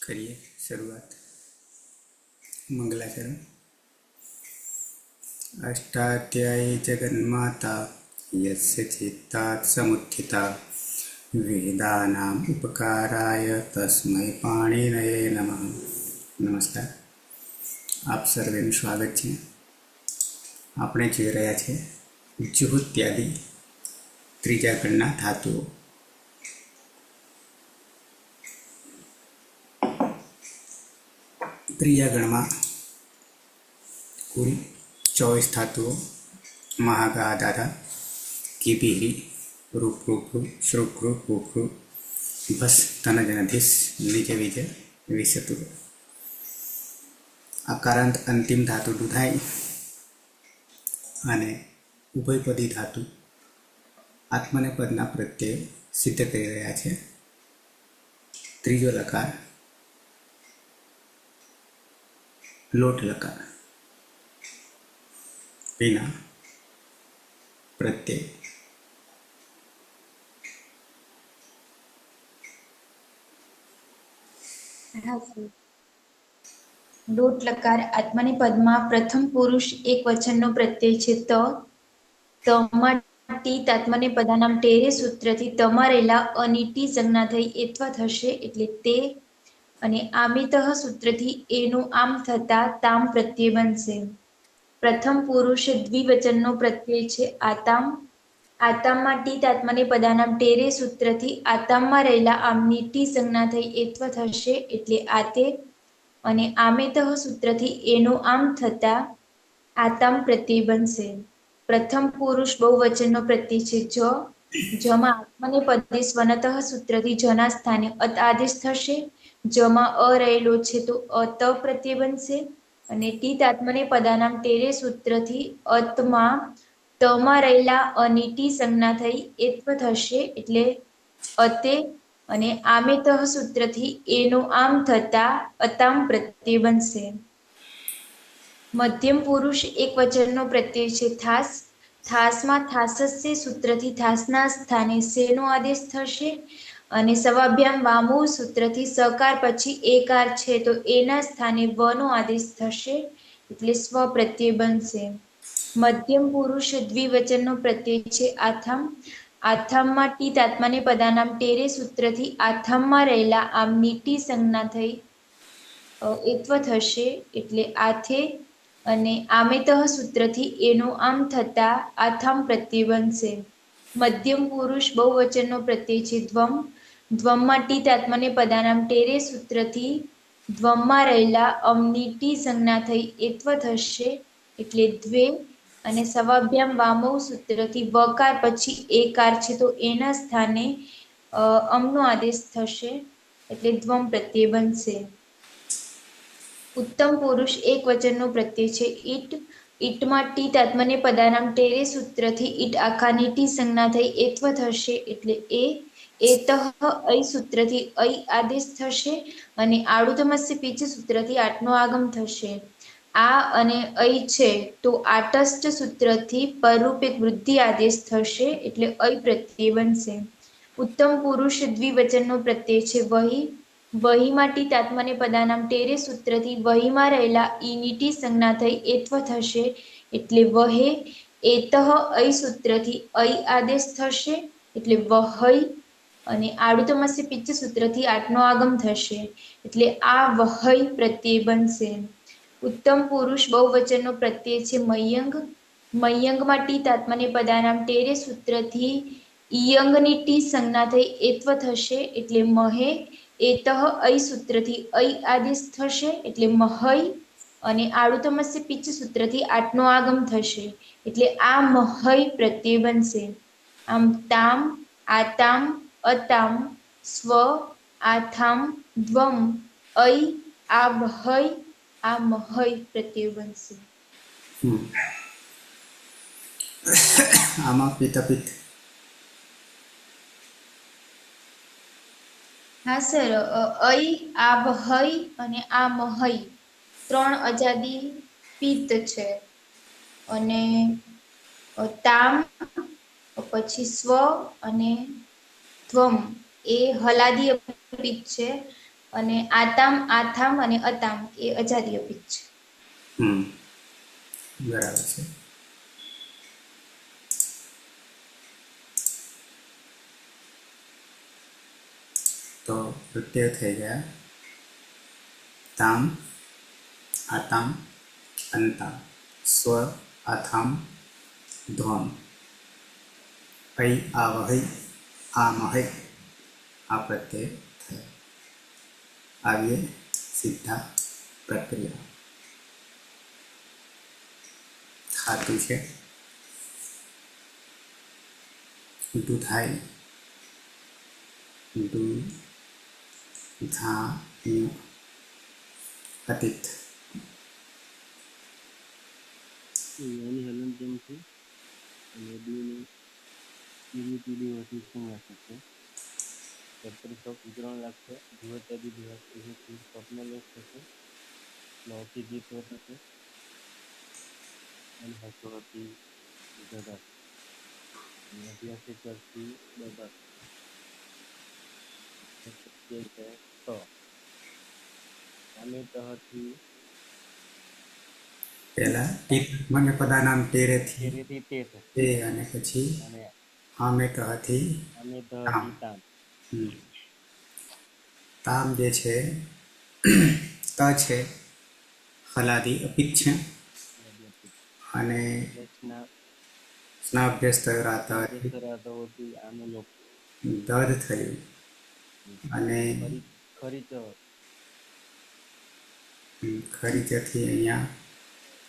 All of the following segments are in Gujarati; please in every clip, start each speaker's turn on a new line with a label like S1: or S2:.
S1: करिए शुरुआत। मंगलाचरण। अष्टाध्यायी जगन्माता यस्य चित्तात् समुत्थिता वेदानाम् उपकाराय तस्मै पाणिनये नमः। नमस्कार, आप सर्वेનું સ્વાગત છે। આપણે જોઈ રહ્યા છે જુહુત્યાદિ ત્રીજા ગણના ધાતુઓ। ત્રીજા ગણમાં કુલ 24 ધાતુઓ મહાગા દાદા કિબિરી રૂપરૂપુ શ્રુકૃ કુકૃ ભસ તનજનધિસ નીચે વિજય વિષતુર। અકારાંત અંતિમ ધાતુ દુધાઈ અને ઉભયપદી ધાતુ આત્મને પદના પ્રત્યે સિદ્ધ કરી રહ્યા છે। ત્રીજો લકાર લોટ લકાર વિના પ્રત્યય।
S2: લોટ લકાર આત્માની પદમાં પ્રથમ પુરુષ એક વચનનો પ્રત્યય છે તમાંથી તાત્મને પદાનામ ટેરે સૂત્રથી તમાં રહેલા અનિટી સંજ્ઞા થઈ એત્વ થશે એટલે તે, અને આમિતઃ સૂત્રથી એનું આમ થતા તામ પ્રત્યય બનશે। પ્રથમ પુરુષ દ્વિવચનનો પ્રત્યય છે આતામ। આતામમાં ટી તાત્મને પદાનામ ટેરે સૂત્રથી આતામમાં રહેલા આમની ટી સંજ્ઞા થઈ એત્વ થશે એટલે આતે, અને આમેતઃ સૂત્રથી એનું આમ થતા આતામ પ્રત્યય બનશે। પ્રથમ પુરુષ બહુવચનનો પ્રત્યય છે જમાં આત્મને પદે સ્વનતઃ સૂત્રથી જના સ્થાને અત આદેશ થશે। જમાં અ રહેલો છે તો અત પ્રત્યય બનશે, અને ટી તાત્મને પદાનામ ટેરે સૂત્રથી અતમાં તમાં રહેલા અની ટી સંજ્ઞા થઈ એત્વ થશે એટલે અતે, અને આમેતઃ સૂત્રથી એનું આમ થતા અતામ પ્રત્યય બનશે। મધ્યમ પુરુષ એક વચનનો પ્રત્યય છે થાસ। થાસમાં થાસસ્ય સૂત્રથી થાસના સ્થાને સેનો આદેશ થશે, અને સવાભ્યામ વામો સૂત્રથી સકાર પછી એકાર છે તો એના સ્થાને વનો આદેશ થશે એટલે સ્વ પ્રત્યય બનશે। મધ્યમ પુરુષ દ્વિવચનનો પ્રત્યય છે આથમ। આથમમાં ટી તાત્મને પદાનામ ટેરે સૂત્રથી આથમમાં રહેલા આમની ટી સંજ્ઞા થઈ એત્વ થશે એટલે આથે, અને આમેતઃ સૂત્રથી એનું આમ થતા આથામ પ્રત્યય બનશે। મધ્યમ પુરુષ બહુવચનનો પ્રત્યય છે ધ્વમ। ધ્વમમાં ટી તાત્મને પદાનામ ટેરે સૂત્રથી ધ્વમમાં રહેલા અમની ટી સંજ્ઞા થઈ એત્વ થશે એટલે દ્વે, અને સવાભ્યામ વામો સૂત્રથી વકાર પછી એકાર છે તો એના સ્થાને અમનો આદેશ થશે એટલે ધ્વમ પ્રત્યય બનશે। ઉત્તમ પુરુષ એક વચનનો પ્રત્યય છે ઈટ। ઈટમાં ટી તાત્મને પદાનામ ટેરે સૂત્રથી ઈટ આખાની ટી સંજ્ઞા થઈ એત્વ થશે એટલે એ, એતઃ ઐ સૂત્રથી ઐ આદેશ થશે, અને આડુતમસ્ય પીચ સૂત્રથી આટનો આગમ થશે। આ અને ઐ છે તો આટસ્ટ સૂત્રથી પરરૂપ એક વૃદ્ધિ આદેશ થશે એટલે ઐ પ્રત્યય બનશે। ઉત્તમ પુરુષ દ્વિવચનનો પ્રત્યય છે વહી। વહીમાં ટી તાત્મને પદાનામ ટેરે સૂત્રથી વહીમાં રહેલા ઈની ટી સંજ્ઞા થઈ એત્વ થશે એટલે વહે। એતઃ ઐ સૂત્રથી ઐ આદેશ થશે એટલે વહૈ, અને આડુતમસ્ય પિચ્ચ સૂત્રથી આટનો આગમ થશે એટલે આ વહૈ પ્રત્યય બનશે। ઉત્તમ પુરુષ બહુવચનનો પ્રત્યય છે મયંગ। મયંગમાં ટી તાત્મને પદાનામ ટેરે સૂત્રથી ઈયંગની ટી સંજ્ઞા થઈ એત્વ થશે એટલે મહે। એતઃ ઐ સૂત્રથી ઐ આદેશ થશે એટલે મહૈ, અને આડુતમસ્ય પિચ્ચ સૂત્રથી આટનો આગમ થશે એટલે આ મહૈ પ્રત્યય બનશે। આમ તામ, આતામ, અતામ, સ્વ, આથામ, દ્વમ, ઐ, આ વહૈ, આ મહૈ પ્રત્યય બનશે।
S1: આમાં પિતપિત
S2: હા સર, ઐ, આ વહૈ અને આ મહૈ ત્રણ અજાદી પિત્ત છે, અને તામ પછી સ્વ અને ધ્વમ એ હલાદી પિત્ત છે, અને આતામ, આથામ અને અતામ એ અજાદીય પીચ છે.
S1: બરાબર છે. તો પ્રત્યય થઈ ગયા તામ, આતામ, અંતામ. સ્વ, આથામ, ધ્વમ. ऐ, आवहै, आमहै. આ પ્રત્યય થયા. આવીએ સીધા પ્રક્રિયા. થાતું છે, દૂધાય, દૂધ, ધા, અતીત.
S3: यानी हलनचंद અને બીને પીડીમાંથી શું થશે? સત્તર સો વિતરણ લાગશે. જીવત્યાદી દિવસથી સ્વપ્નલોક થશે. લૌકિક જીતો થશે અને હસોહતી ગદા અને અભ્યાસી કરતી બધા તો અમે તહથી
S1: પહેલા ટીપ મને પદાનામ ટેરેથી
S3: તેરેથી તે થશે
S1: તે અને પછી
S3: અને
S1: આમે કહથી
S3: અમે
S1: તામ.
S3: તહથી તામ.
S1: તામ જે છે ત છે હલાદી અપિત છે અને સ્નાભ્યસ્ત રાતાથી
S3: અભ્યસ્તરાથી આનું લોક
S1: દધ થયું અને
S3: ખરી
S1: ખરીચથી અહીંયા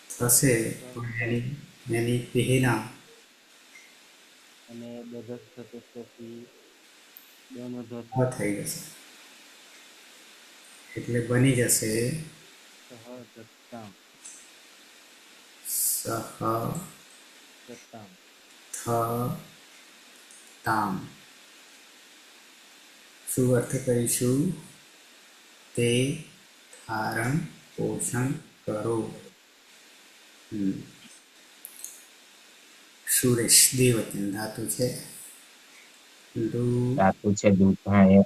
S1: થશે તો એની પહેલા
S3: અને દધક ચતુર્થી દોનો
S1: થઈ જશે એટલે બની જશે
S3: સહજતામ
S1: સહ
S3: સત્તામ
S1: થ તામ. શું અર્થ કરીશું? તે ધારણ પોષણ કરો. સુરેશ દેવચન ધાતુ છે.
S4: ધાતુ છે દૂધ. હા,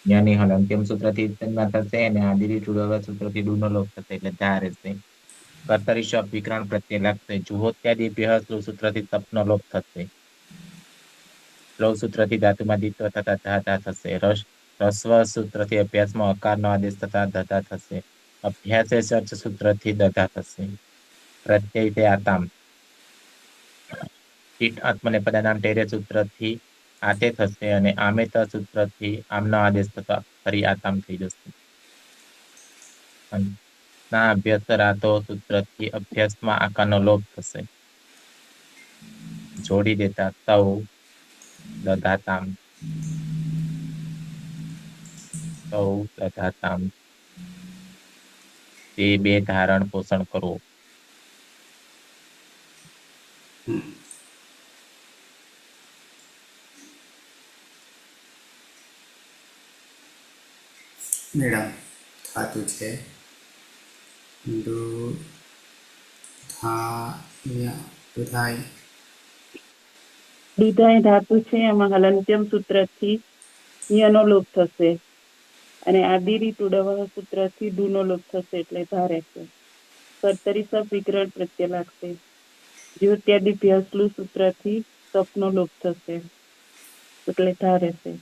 S4: યાની હલ અંતિમ સૂત્રથી ઉત્પન્ન થશે અને આદિરી ટુડવા સૂત્રથી ડૂનો લોપ થશે એટલે ધા રહેશે. કર્તરી શબ્દ વિકરણ પ્રત્યે લાગશે. જુહોત્યાદી ભ્યહ સૂત્રથી તપનો લોપ થશે. લવ સૂત્રથી ધાતુમાં દિત્વ થતા ધાતા થશે. રસ્વ સૂત્રથી અભ્યાસમાં અકારનો આદેશ થતા ધતા થશે. અભ્યાસે સર્ચ સૂત્રથી દધા થશે. પ્રત્યય તે આતામ. ઈટ આત્મને પદાનામ ટેરે સૂત્રથી આતે થશે અને આમે ત સૂત્રથી આમનો આદેશ થતા ફરી આતામ થઈ જશે. ના અભ્યાસ રાતો સૂત્રથી અભ્યાસમાં આકારનો લોપ થશે. જોડી દેતા તવ દધાતામ તવ દધાતામ. તે બે ધારણ પોષણ કરો.
S1: મેડમ થાતું છે દુ ધા દુધાય
S5: દુધાય ધાતુ છે એમાં હલંત્યમ સૂત્રથી યનો લોપ થશે અને આદિરી ટુડવહ સૂત્રથી ડૂનો લોપ થશે એટલે ધારે છે. કર્તરી સબ વિગ્રહ પ્રત્યે લાગશે. જ્યોત્યાદિ ભ્યસલુ સૂત્રથી તપનો લોપ થશે એટલે ધારે છે.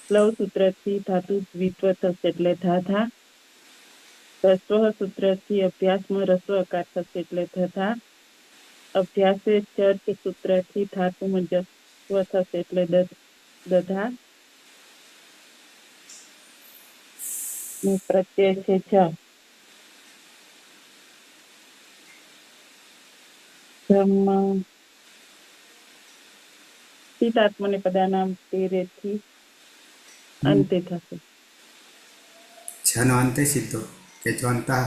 S5: લવ સૂત્રથી ધાતુ દ્વિત્વ થશે એટલે ધા. રસ્વ સૂત્રથી અભ્યાસમાં રસ્વ અકાર થશે એટલે ધધા. અભ્યાસે ચર્ચ સૂત્રથી ધાતુ મજસ્વ થશે એટલે દધા. પ્રત્યય છે જ. તિતાત્મને પદાનામ તેરેથી અંતે થશે.
S1: છનો અંતે સીધો કે જ્વંતા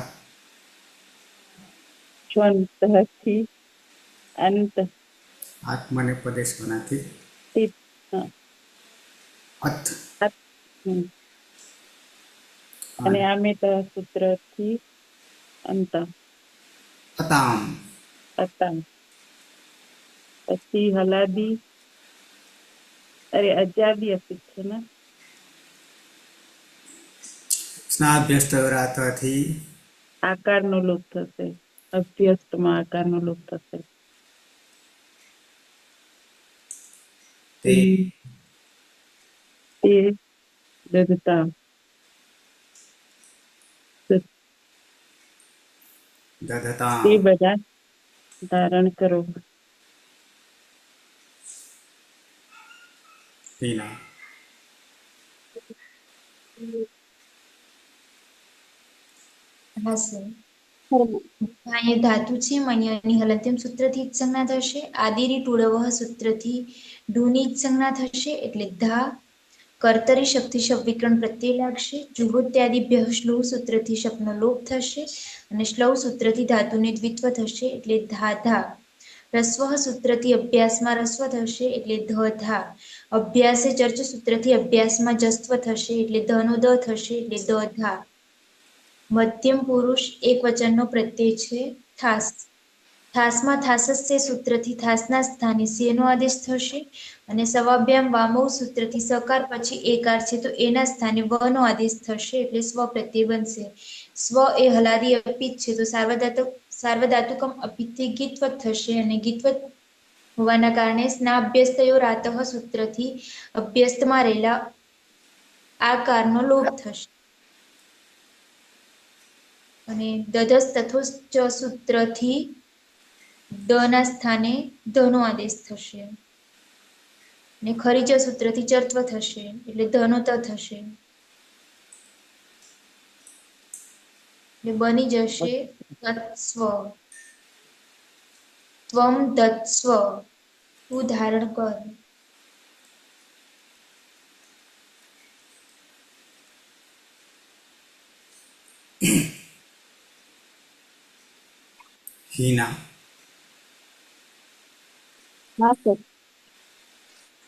S5: જ્વંતથી અંત
S1: આત્મને પદેશનાથી
S5: તિત
S1: અથ
S5: અને આમે ત સૂત્રથી અંત
S1: અતામ
S5: અતામ. પછી હલાદી અજાદી અપિત છે ને
S1: સ્નાભ્યસ્ત રાતથી
S5: આકારનો લોપ થશે. અભ્યસ્તમાં આકારનો લોપ થશે.
S1: તે
S5: તે દધતા
S1: દધતા
S5: તે બધા ધારણ કરો.
S1: હિના
S2: હા સર. અહીંયા ધાતુ છે મણ્યની હલંત્યમ સૂત્રથી જ સંજ્ઞા થશે. આદિરી ટુડવહ સૂત્રથી ડુની જ સંજ્ઞા થશે એટલે ધા. કર્તરી શબ્દથી શબ્દ વિકરણ પ્રત્યય લાગશે. જુહોત્યાદિભ્ય શ્લુહ સૂત્રથી શબ્દનો લોપ થશે અને શ્લવ સૂત્રથી ધાતુને દ્વિત્વ થશે એટલે ધાધા. રસ્વ સૂત્રથી અભ્યાસમાં રસ્વ થશે એટલે ધધા. અભ્યાસે ચર્ચ સૂત્રથી અભ્યાસમાં જસ્વ થશે એટલે ધનો દ થશે એટલે દધા. મધ્યમ પુરુષ એક વચનનો પ્રત્યય છે થાસ. થાસમાં થાસસ્ય સૂત્રથી થાસના સ્થાને સેનો આદેશ થશે અને સવાભ્યામ વામૌ સૂત્રથી સકાર પછી એકાર છે તો એના સ્થાને વનો આદેશ થશે એટલે સ્વ પ્રત્યય બનશે. સ્વ એ હલાદી અપિત છે તો સાર્વધાતુકમ અપિતથી ગીતવત થશે અને ગીતવત હોવાના કારણે સ્નાભ્યસ્તયો રાતઃ સૂત્રથી અભ્યસ્તમાં રહેલા આકારનો લોપ થશે. અને દધસ તથોચ સૂત્રથી દ ના સ્થાને ધનો આદેશ થશે. ને ખરીચ સૂત્રથી ચર્ત્વ થશે એટલે ધનો ત થશે. એટલે બની જશે તત્સ્વ. ત્વમ દત્સ્વ તું ધારણ કર.
S1: હિના
S6: હા સર.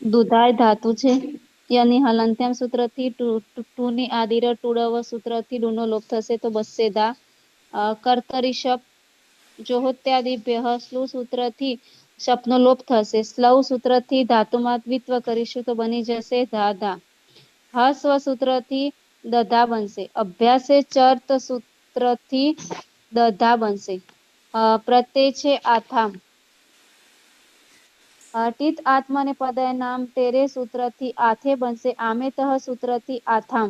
S6: દુધાય ધાતુ છે યની હલંત્યમ સૂત્રથી ટુની આદિર ટુડવ સૂત્રથી ડુનો લોપ થશે તો બસશે ધા. કર્તરી શપ જોહોત્યાદિભ્ય સ્લુહ સૂત્રથી શપનો લોપ થશે. સ્લવ સૂત્રથી ધાતુમાં દ્વિત્વ કરીશું તો બની જશે ધાધા. હસ્વ સૂત્રથી દધા બનશે. અભ્યાસે ચર્ત સૂત્રથી દધા બનશે. પ્રત્યય છે આથામ. ટીત આત્મને પદય નામ તેરે સૂત્રથી આથે બનશે. આમેતઃ સૂત્રથી આથામ.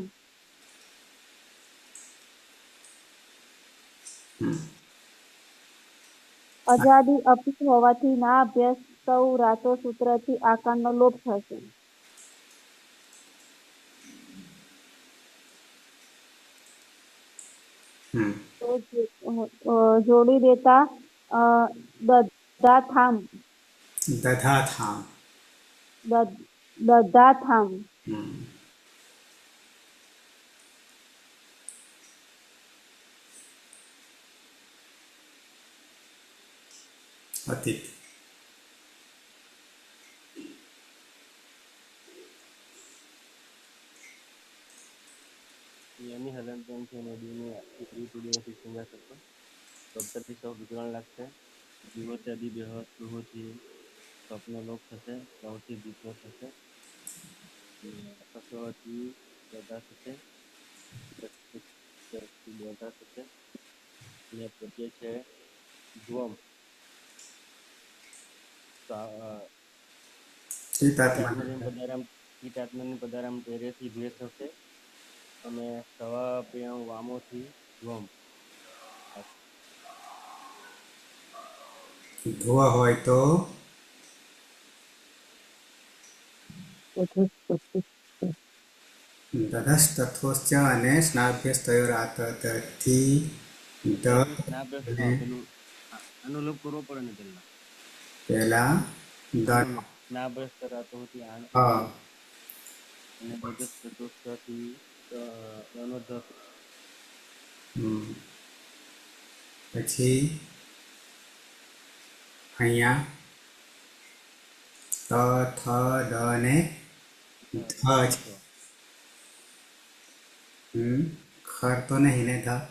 S6: અજાદી અપિત હોવાથી ના અભ્યાસ સૌ રાતો સૂત્રથી આકારનો લોપ થશે. તો જોડી દેતા દધાથામ
S1: દધાથામ
S6: દધાથામ.
S1: અતિત
S3: યની હલંત્યમ છે અને ડુની આદિરી ટુડવથી સંજ્ઞા થશે. કર્તરી શબ્દ વિકરણ લાગશે. જુહોત્યાદિભ્ય શ્લુહથી સ્વપ્નો લોપ થશે. સ્વથી દ્વિત્વ થશે. અસવથી દધા થશે. દધા થશે. અને પ્રત્યય છે ધ્વમ. કીટાત્મની પદારામ તેરેથી ભેસ થશે અને સવાભ્યામ વામોથી ધ્વમ.
S1: ધ્વ હોય તો દધસ્તથોશ્ચ અને સ્નાભ્યસ્તયો રાતથી દ
S3: ના બસ
S1: અને
S3: પેલું આનો લોપ કરવો પડે ને
S1: પહેલા દ
S3: ના બસ કરાતો હતી
S1: હ
S3: અને દસ ચતુર્થથી એનો દસ
S1: પછી અહીંયા ત થ દ ને ધ છે. ખર તો નહીં ને ધ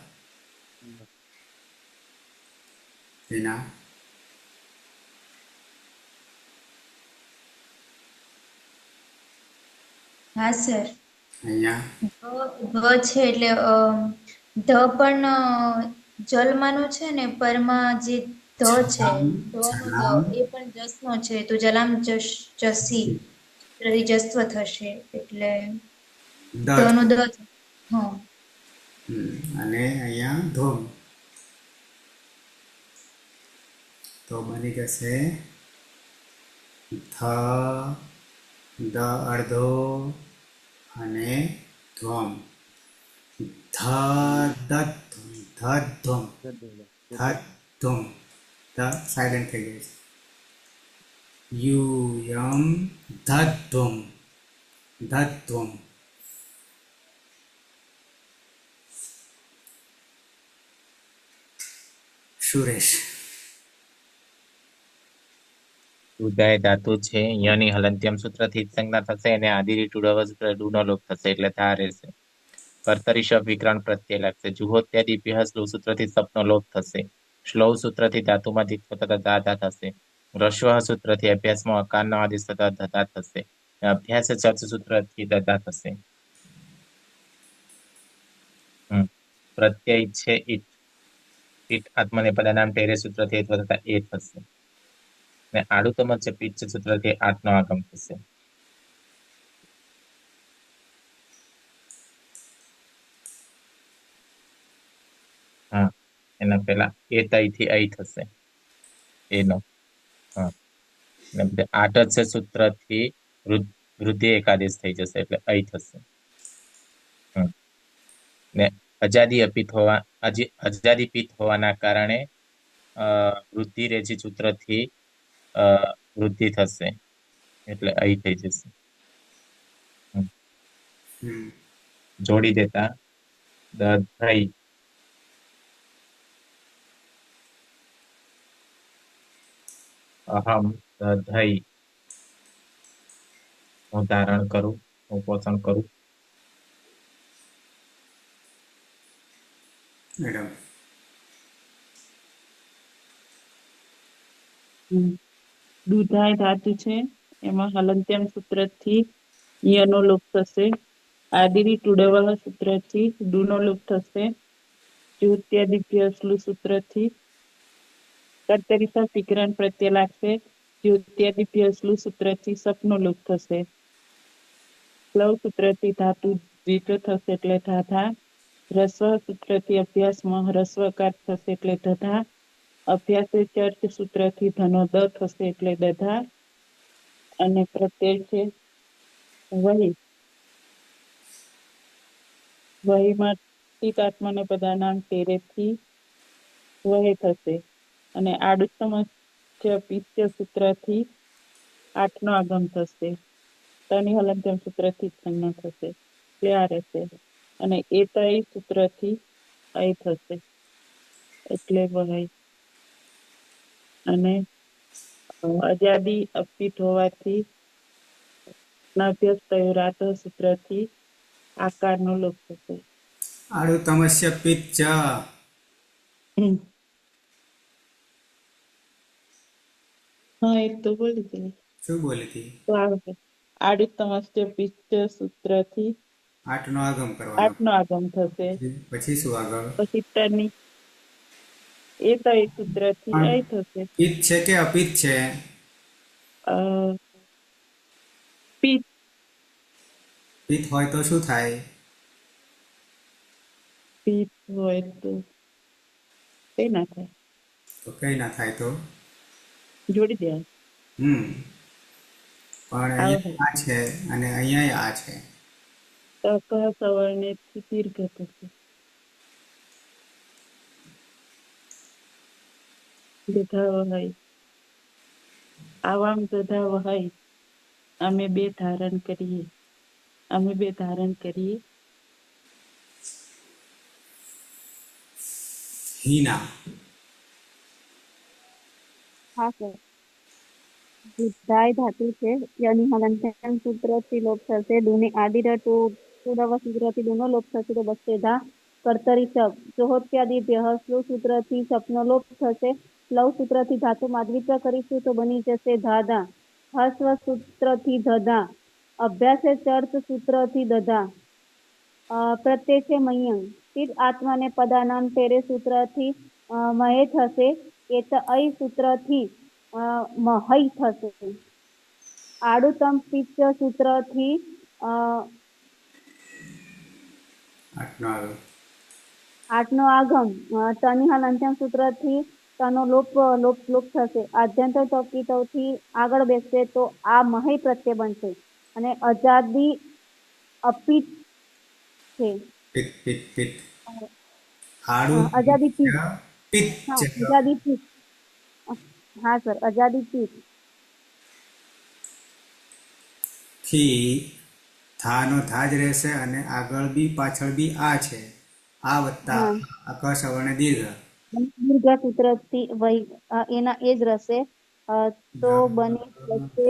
S1: એના
S2: હા સર.
S1: અહીંયા
S2: ધ છે એટલે ધ પણ જલમાંનો છે ને પરમાં જે ધ છે ધનો દ
S1: જલામ
S2: એ પણ જસનો છે તો જલામ જસી સૂત્રથી જસ્વ થશે એટલે
S1: દત
S2: ધનો દ હા
S1: અને અહીંયા ધોમ તો બની જશે ધ દ અડધો અને ધ્વમ ધ ધ્વમ ધ ધ્વમ ધ સાયલેન્ટ થઈ ગઈ છે યુ યમ ધ્વમ ધ્વમ સુરેશ
S4: ઉદાય ધાતુ છે યની હલંત્યમ સૂત્રથી સંજ્ઞા થશે અને આદિરી ટુડવ સૂત્ર ડૂનો લોપ થશે એટલે ધા રહેશે. કર્તરી શબ્દ વિકરણ પ્રત્યય લાગશે. જુહોત્યાદિ સ્લુવ સૂત્રથી સપનો લોપ થશે. શ્લોવ સૂત્રથી ધાતુમાં દીક્ષ થતા દાદા થશે. રસ્વ સૂત્રથી અભ્યાસમાં અકારનો આદેશ થતા ધતા થશે. અભ્યાસ ચર્ચ સૂત્રથી દદા થશે. પ્રત્યય છે ઈટ. ઈટ આત્મને પદનામ ટેરે સૂત્રથી થતા એ થશે. ને આડુતમ છે પીચ સૂત્રથી આઠનો આગમ થશે. હા એના પેલા એ તઈથી અઈ થશે એનો. હા ને આઠ જ છે સૂત્રથી વૃદ્ધિ એકાદેશ થઈ જશે એટલે અઈ થશે. ને અજાદી પિત્ત હોવાના કારણે વૃદ્ધિ રેચી સૂત્રથી વૃદ્ધિ થશે એટલે અઈ થઈ જશે. જોડી દેતા દધઈ અહમ દધઈ હું ધારણ કરું, હું પોષણ કરું.
S1: મેડમ
S5: દુધાય ધાતુ છે એમાં હલંત્યમ સૂત્રથી યનો લોપ થશે. આદિરી ટુડવ સૂત્રથી ડુનો લોપ થશે. જ્યોત્યાદિભ્ય સ્લુ સૂત્રથી કર્તરી સ વિકરણ પ્રત્યય લાગશે. જ્યોત્યાદિભ્ય સ્લુ સૂત્રથી સપનો લોપ થશે. સ્લવ સૂત્રથી ધાતુ દ્વિજો થશે એટલે ધાધા. રસ્વ સૂત્રથી અભ્યાસમાં હ્રસ્વકાર થશે એટલે ધધા. અભ્યાસ ચર્ચ સૂત્રથી ધનો દ થશે એટલે દધા. અને પ્રત્યય છે વહી. વહીમાં ટીકાત્મને પદાનામ તેરેથી વહે થશે. અને આડુત્તમ પિત્ય સૂત્રથી આઠનો આગમ થશે. તની હલંત્યમ સૂત્રથી સંજ્ઞા થશે એટલે આ રહેશે. અને એ તય સૂત્રથી અય થશે એટલે વહાય. અને અજાદી અપિત હોવાથી અભ્યાસ થયો રાત સૂત્રથી આકારનો લોપ થશે.
S1: આડું તમસ્ય પિત્ચ
S5: હા એ તો બોલી દે
S1: શું બોલી હતી
S5: તો આવશે. આડુત્તમસ્ય પિત્ત સૂત્રથી
S1: આઠનો આગમ કરવાનો
S5: આઠનો આગમ થશે.
S1: પછી શું આગળ
S5: પછી તની એ તય સૂત્રથી અય થશે.
S1: પિત્ત છે કે અપિત્ત છે
S5: પિત્ત
S1: પિત્ત હોય તો શું થાય
S5: પિત્ત હોય તો કઈ ના થાય
S1: તો કઈ ના થાય તો
S5: જોડી દે.
S1: પણ અહીંયા આ છે અને અહીંયા આ છે
S5: તક સવર્ણે દીર્ઘ થશે. દધા વહાય આવામ દધા વહાય. અમે બે ધારણ કરીએ. અમે બે ધારણ કરીએ.
S1: હીના
S6: હા સર. દુધાય ધાતુ છે યની હલંત્યમ સૂત્રથી લોપ થશે. ડુની આદિર ટુડવ સૂત્રથી ડુનો લોપ થશે તો બચશે ધા. કર્તરી શબ્દ જોહોત્યાદિભ્ય સ્લુવ સૂત્રથી સપનો લોપ થશે. લવ સૂત્રથી ધાતુ માદ્વિત્વ કરીશું તો બની જશે ધાધા. હસ્વ સૂત્રથી ધધા. અભ્યાસે ચર્ચ સૂત્રથી દધા. પ્રત્યય છે મયંગ તીત આત્માને પદાનામ તેરે સૂત્રથી મહે થશે એ તો અય સૂત્રથી મહય થશે. આડુતમ પિત્ત સૂત્રથી
S1: આઠનો આવ્યો.
S6: આઠનો આગમ તની હાલ અંત્યમ સૂત્રથી તનો લોપ લોપ લોપ થશે. આદ્યંત તૌથી આગળ બેસશે તો આ મહય પ્રત્યય બનશે અને અજાદી અપિત છે.
S1: પિત પિત પિત. આડું
S6: અજાદી પિત.
S1: પિત
S6: હા
S1: છે.
S6: અજાદી પિત. હા સર અજાદી પિત.
S1: થી થાનો થા જ રહેશે અને આગળ બી પાછળ બી આ છે. આ વત્તા
S6: હા
S1: આકાશ અવર્ણ દીર્ઘ.
S6: દીર્ઘ સૂત્રથી એના એ જ રહેશે. તો બની જશે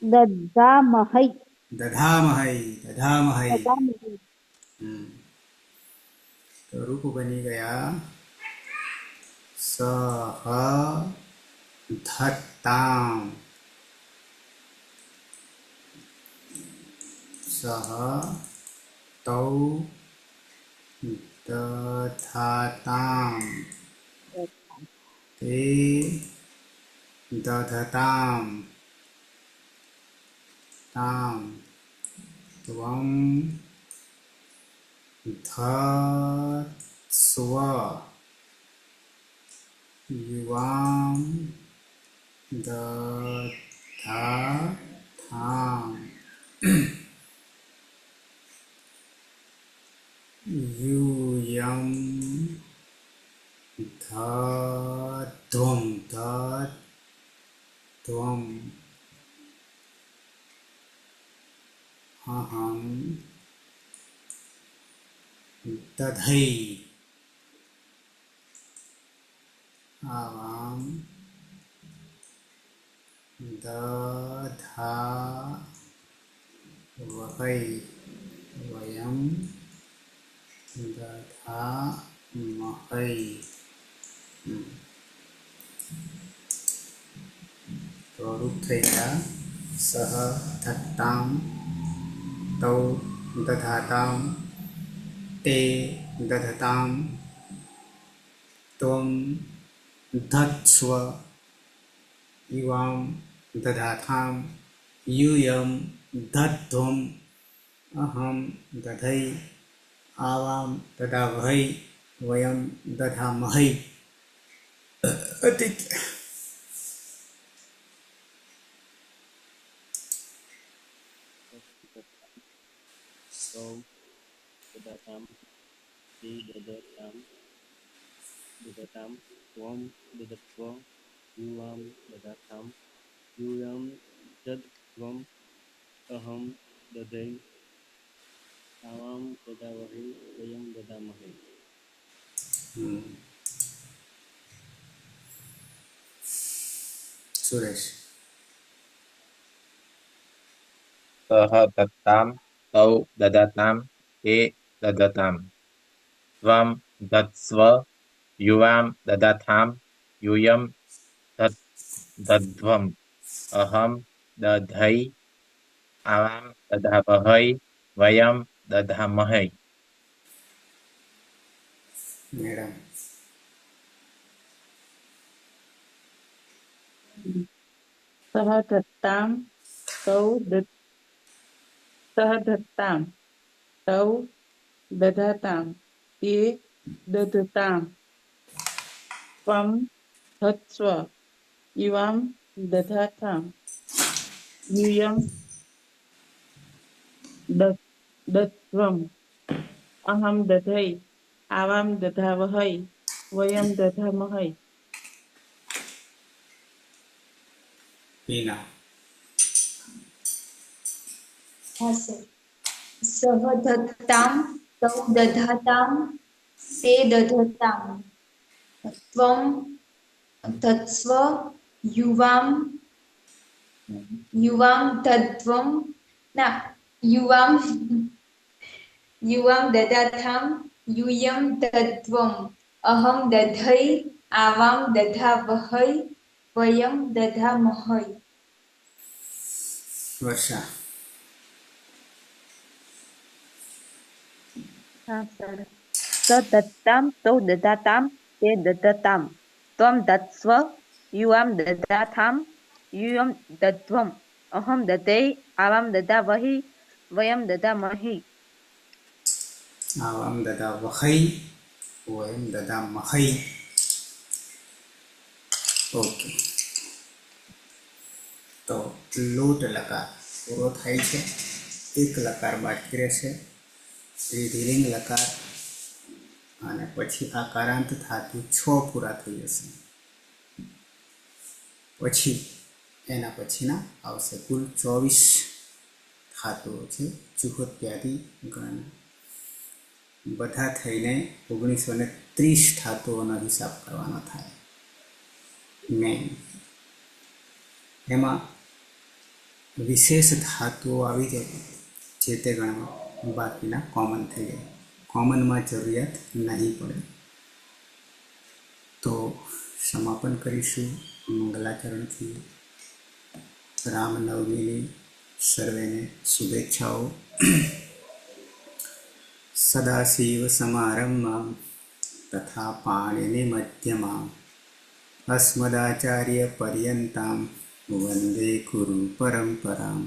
S6: દધામહૈ.
S1: દધામહૈ. દધામહૈ.
S6: દધામહૈ.
S1: હમ. તો રૂપ બની ગયા સહ ધત્તામ. સહ તૌ દધાતામ. તે દધતામ. તામ. ત્વં ધત્સ્વ. યુવાં દધાથામ. यूयं धत्वं अहं दधै आवां दधावहै वयं दधामहै. તો રૂપ થઈ ગયા સહ ધત્તામ તૌ દધાતામ તે દધતામ ત્વં ધત્સ્વ યુવાં દધાથામ यूयं धत्वम् अहं दधै आवां ददावहै वयं दधामहै. અતિક
S3: સૌ દદાતામ તે દદતામ દદતામ ત્વમ દદત્વ યુવામ દદાતામ યુયમ દત્વમ અહમ દધૈ આવામ દદાવહૈ વયમ દદામહૈ.
S1: સુરેશ.
S4: સહ દત્તામ તૌ દદાતામ તે દદતામ ત્વં દત્સ્વ યુવાં દદાથામ यूयं दध्वम् अहं दधै आवां दधावहै वयं दधामहै.
S1: મેડમ.
S5: સહ ધત્તામ તૌ સહ ધત્તામ તૌ દધાતામ તે દધતામ ત્વં ધત્સ્વ યુવાં દધાતામ यूयं दत्वम् अहं दधै आवां दधावहै वयं दधामहै.
S1: હિના.
S2: હા સર. સહ ધત્તામ તૌ દધાતામ તે દધતામ ત્વં ધત્સ્વ યુવામ યુવામ દધ્વમ ના યુવામ યુવામ દદાથામ યુયમ દધ્વમ અહમ દધૈ આવામ દધાવહૈ વયમ દધામહૈ.
S1: વર્ષા.
S7: હા સર. સ દત્તામ તૌ દધાતામ તે દધતામ ત્વમ દત્સ્વ યુઆમ દધાથામ યુયમ દધ્વમ અહમ દધૈ આવામ દધાવહિ વયમ દધામહિ.
S1: આવામ દદા વહૈ વયમ દદા મહૈ. ઓકે, તો લોટ લકાર પૂરો થાય છે, એક લકાર બાકી રહેશે, એ ધીરેંગ લકાર, અને પછી આકારાંત ધાતુ 6 પૂરા થઈ જશે. પછી એના પછીના આવશે કુલ 24 ધાતુઓ છે ચુહોત્યાદિ ગણ. બધા થઈને 1930 ધાતુઓનો હિસાબ કરવાનો થાય મેન. એમાં વિશેષ ધાતુઓ આવી જાય જે તે ગણમાં, બાકીના કોમન થઈ જાય. કોમનમાં જરૂરિયાત નહીં પડે. તો સમાપન કરીશું મંગલાચરણથી. રામનવમીની સર્વેને શુભેચ્છાઓ. સદાશિવ સમારંભાં તથા પાણિનિ મધ્યમાં અસ્મદાચાર્ય પર્યંતાં વંદે ગુરુ પરંપરાં.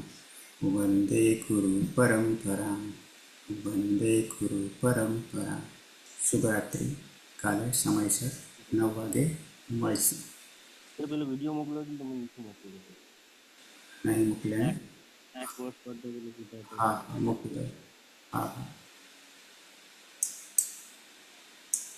S1: વંદે ગુરુ પરંપરાં. વંદે ગુરુ પરંપરાં. શુભરાત્રિ. કાલે સમયસર 9 વાગે મળીશું.
S3: સર પેલો વિડીયો મોકલ્યો હતો ને તમે નથી મોકલ્યો.
S1: નહીં મોકલે ને?
S3: આ કોર્સ પર તો પેલું કીધા
S1: હા, મૂકી દો. હા હા.